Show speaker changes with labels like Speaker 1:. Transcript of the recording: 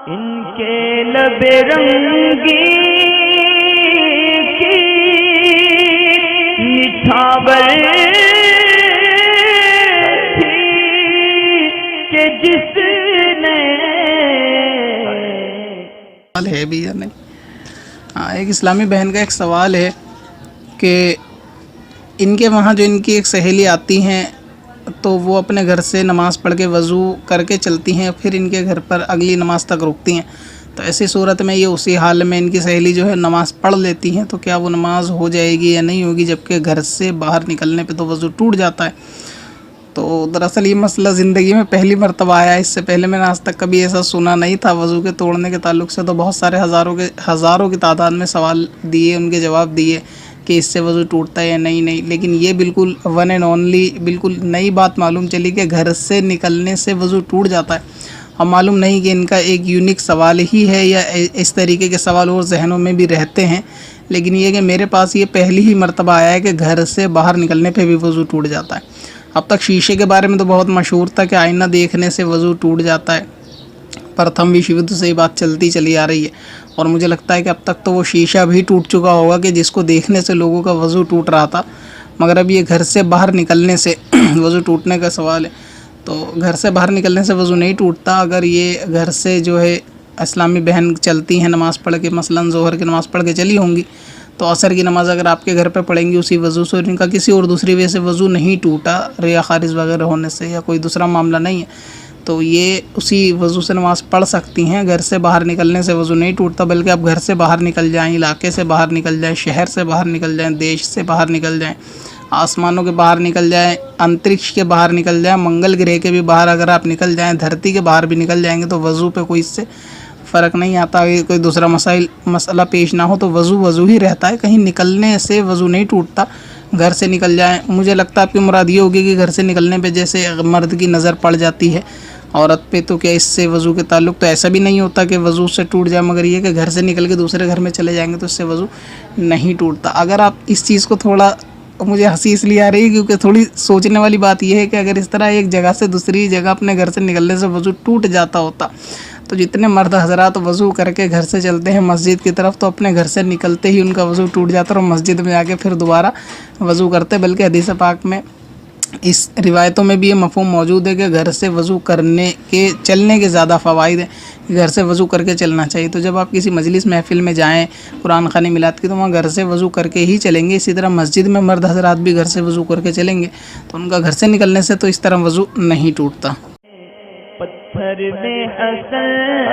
Speaker 1: इनके लबे रंगी की निछावर थी कि जिसने
Speaker 2: है भी या नहीं। हाँ, एक इस्लामी बहन का एक सवाल है कि इनके वहाँ जो इनकी एक सहेली आती हैं तो वो अपने घर से नमाज़ पढ़ के वज़ू करके चलती हैं, फिर इनके घर पर अगली नमाज़ तक रुकती हैं। तो ऐसी सूरत में ये उसी हाल में इनकी सहेली जो है नमाज़ पढ़ लेती हैं, तो क्या वो नमाज़ हो जाएगी या नहीं होगी, जबकि घर से बाहर निकलने पे तो वज़ू टूट जाता है। तो दरअसल ये मसला ज़िंदगी में पहली मरतबा आया है। इससे पहले मैंने आज तक कभी ऐसा सुना नहीं था। वज़ू के तोड़ने के ताल्लुक़ से तो बहुत सारे हज़ारों की तादाद में सवाल दिए, उनके जवाब दिए कि इससे वज़ू टूटता है या नहीं, लेकिन ये बिल्कुल वन एंड ओनली बिल्कुल नई बात मालूम चली कि घर से निकलने से वज़ू टूट जाता है। अब मालूम नहीं कि इनका एक यूनिक सवाल ही है या इस तरीके के सवाल और जहनों में भी रहते हैं, लेकिन ये कि मेरे पास ये पहली ही मरतबा आया है कि घर से बाहर निकलने पे भी वज़ू टूट जाता है। अब तक शीशे के बारे में तो बहुत मशहूर था कि आईना देखने से वज़ू टूट जाता है, प्रथम विश्व युद्ध से ये बात चलती चली आ रही है, और मुझे लगता है कि अब तक तो वो शीशा भी टूट चुका होगा कि जिसको देखने से लोगों का वज़ू टूट रहा था। मगर अब ये घर से बाहर निकलने से वज़ू टूटने का सवाल है, तो घर से बाहर निकलने से वज़ू नहीं टूटता। अगर ये घर से जो है इस्लामी बहन चलती हैं नमाज़ पढ़ के, मसलन ज़ोहर की नमाज़ पढ़ के चली होंगी, तो असर की नमाज़ अगर आपके घर पे पढ़ेंगी उसी वज़ू से, और इनका किसी और दूसरी वजह से वज़ू नहीं टूटा, रिया खारिज वगैरह होने से या कोई दूसरा मामला नहीं है, तो ये उसी वज़ू से नमाज़ पढ़ सकती हैं। घर से बाहर निकलने से वज़ू नहीं टूटता, बल्कि आप घर से बाहर निकल जाएँ, इलाके से बाहर निकल जाएँ, शहर से बाहर निकल जाएँ, देश से बाहर निकल जाएँ, आसमानों के बाहर निकल जाएँ, अंतरिक्ष के बाहर निकल जाएँ, मंगल ग्रह के भी बाहर अगर आप निकल जाएँ, धरती के बाहर भी निकल जाएंगे, तो वज़ू पे कोई इससे फ़र्क नहीं आता। कोई दूसरा मसला पेश ना हो तो वज़ू ही रहता है, कहीं निकलने से वज़ू नहीं टूटता। घर से निकल जाएँ, मुझे लगता है आपकी मुराद ये होगी कि घर से निकलने पे जैसे मर्द की नज़र पड़ जाती है औरत पे, तो क्या इससे वज़ू के ताल्लुक़ तो ऐसा भी नहीं होता कि वज़ू से टूट जाए, मगर ये कि घर से निकल के दूसरे घर में चले जाएंगे तो इससे वज़ू नहीं टूटता। अगर आप इस चीज़ को थोड़ा, मुझे हंसी इसलिए आ रही है क्योंकि थोड़ी सोचने वाली बात यह है कि अगर इस तरह एक जगह से दूसरी जगह अपने घर से निकलने से वज़ू टूट जाता होता, तो जितने मर्द हज़रात वज़ू करके घर से चलते हैं मस्जिद की तरफ, तो अपने घर से निकलते ही उनका वज़ू टूट जाता और मस्जिद में जाके फिर दोबारा वज़ू करते। बल्कि हदीस पाक में इस रिवायतों में भी ये मफ़हूम मौजूद है कि घर से वज़ू करने के चलने के ज़्यादा फ़वाइद हैं, घर से वज़ू करके चलना चाहिए। तो जब आप किसी मजलिस महफ़िल में जाएँ कुरान ख़ानी मिलाद की, तो वहाँ घर से वज़ू करके ही चलेंगे। इसी तरह मस्जिद में मर्द हज़रात भी घर से वज़ू करके चलेंगे, तो उनका घर से निकलने से तो इस तरह वज़ू नहीं टूटता।
Speaker 1: पत्थर में हसन